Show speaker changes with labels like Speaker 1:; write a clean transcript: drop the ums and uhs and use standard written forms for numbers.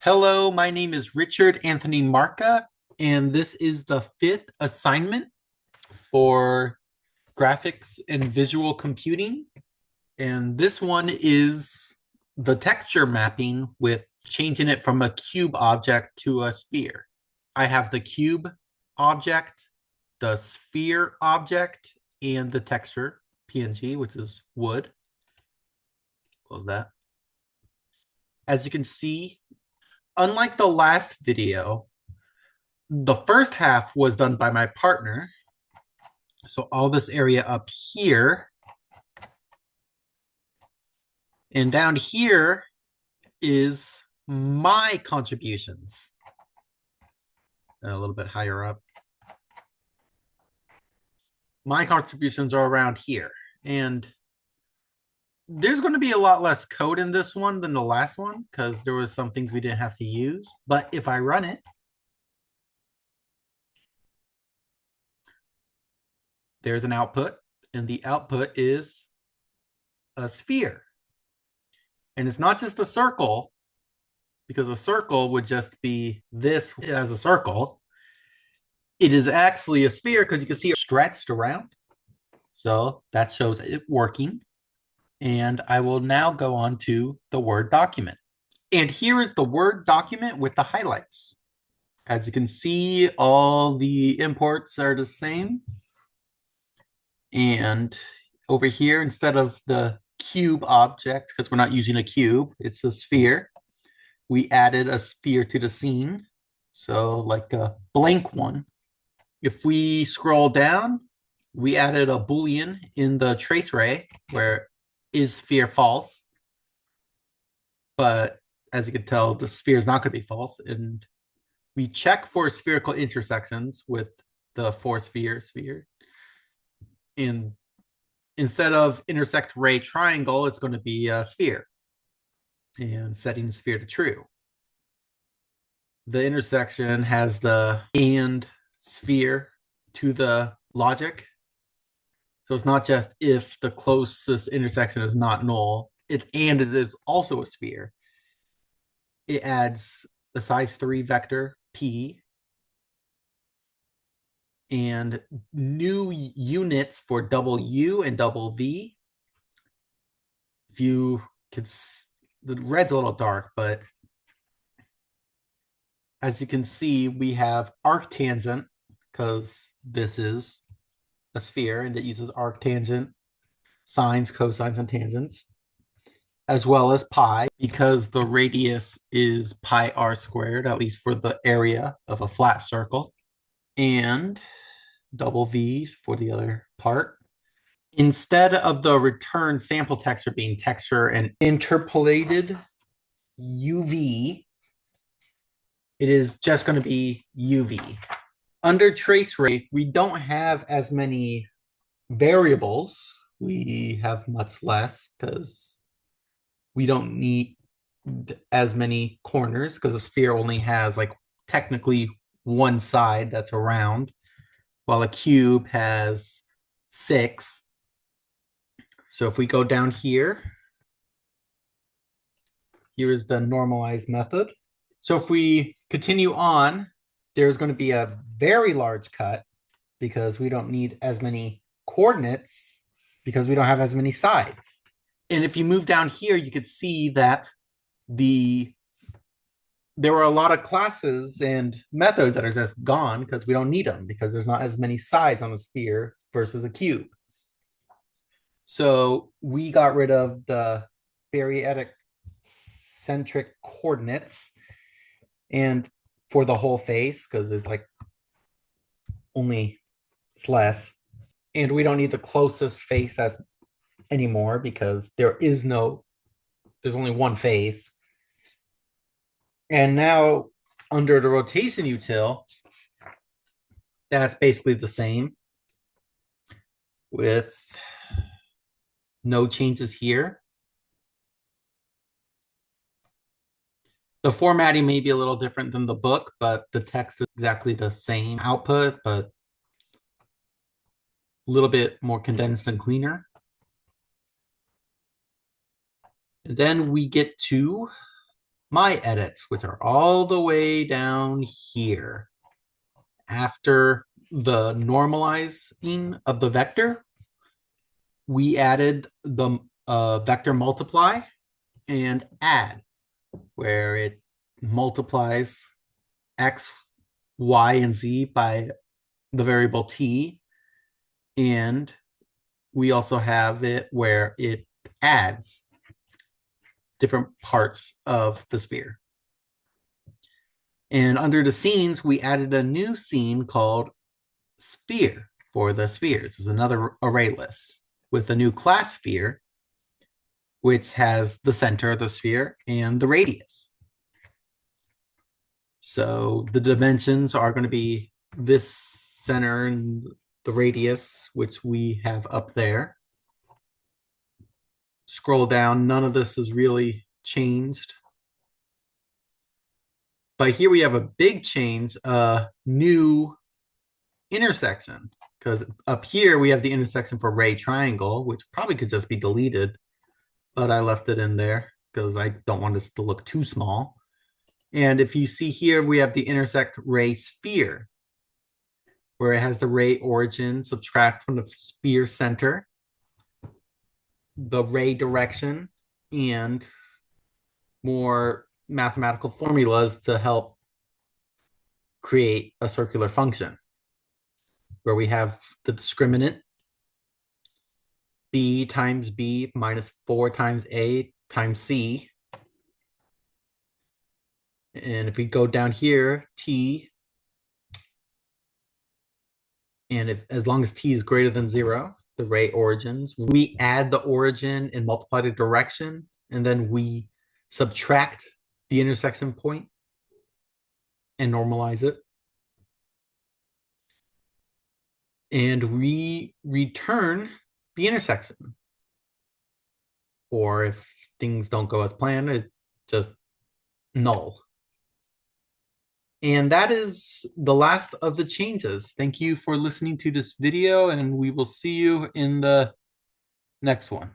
Speaker 1: Hello, my name is Richard Anthony Marca, and this is the fifth assignment for graphics and visual computing. And this one is the texture mapping with changing it from a cube object to a sphere. I have the cube object, the sphere object, and the texture PNG, which is wood. Close that. As you can see, unlike the last video, the first half was done by my partner. So all this area up here and down here is my contributions. A little bit higher up. My contributions are around here. And there's going to be a lot less code in this one than the last one because there was some things we didn't have to use. But if I run it, there's an output, and the output is a sphere. And it's not just a circle, because a circle would just be this as a circle. It is actually a sphere because you can see it stretched around. So that shows it working. And I will now go on to the Word document. And here is the Word document with the highlights. As you can see, all the imports are the same. And over here, instead of the cube object, because we're not using a cube, it's a sphere, we added a sphere to the scene. So like a blank one. If we scroll down, we added a Boolean in the trace array where is sphere false. But as you can tell, the sphere is not going to be false. And we check for spherical intersections with the for sphere. And instead of intersect ray triangle, it's going to be a sphere. And setting sphere to true. The intersection has the and sphere to the logic. So it's not just if the closest intersection is not null, it is also a sphere. It adds the size 3 vector p and new units for double U and double V. If you could, the red's a little dark, but as you can see, we have arctangent because this is a sphere and it uses arctangent, sines, cosines, and tangents, as well as pi because the radius is pi r squared, at least for the area of a flat circle, and double V's for the other part. Instead of the return sample texture being texture and interpolated UV, it is just going to be UV. Under trace rate, we don't have as many variables. We have much less because we don't need as many corners because the sphere only has like technically one side that's around, while a cube has 6. So if we go down here, here is the normalized method. So if we continue on, there's going to be a very large cut because we don't need as many coordinates because we don't have as many sides. And if you move down here, you could see that there were a lot of classes and methods that are just gone because we don't need them because there's not as many sides on a sphere versus a cube. So we got rid of the barycentric centric coordinates and for the whole face because there's like only it's less, and we don't need the closest face as anymore because there's only one face. And now under the rotation util, that's basically the same with no changes here. The formatting may be a little different than the book, but the text is exactly the same output, but a little bit more condensed and cleaner. And then we get to my edits, which are all the way down here. After the normalizing of the vector, we added the vector multiply and add, where it multiplies x, y, and z by the variable t. And we also have it where it adds different parts of the sphere. And under the scenes, we added a new scene called sphere for the spheres. This is another array list with a new class sphere, which has the center of the sphere and the radius. So the dimensions are going to be this center and the radius, which we have up there. Scroll down, none of this is really changed. But here we have a big change, a new intersection, because up here we have the intersection for ray triangle, which probably could just be deleted, but I left it in there because I don't want this to look too small. And if you see here, we have the intersect ray sphere, where it has the ray origin, subtract from the sphere center, the ray direction, and more mathematical formulas to help create a circular function, where we have the discriminant b times b minus 4 times a times c. And if we go down here, t, and as long as t is greater than 0, the ray origins, we add the origin and multiply the direction, and then we subtract the intersection point and normalize it. And we return the intersection. Or if things don't go as planned, it's just null. And that is the last of the changes. Thank you for listening to this video, and we will see you in the next one.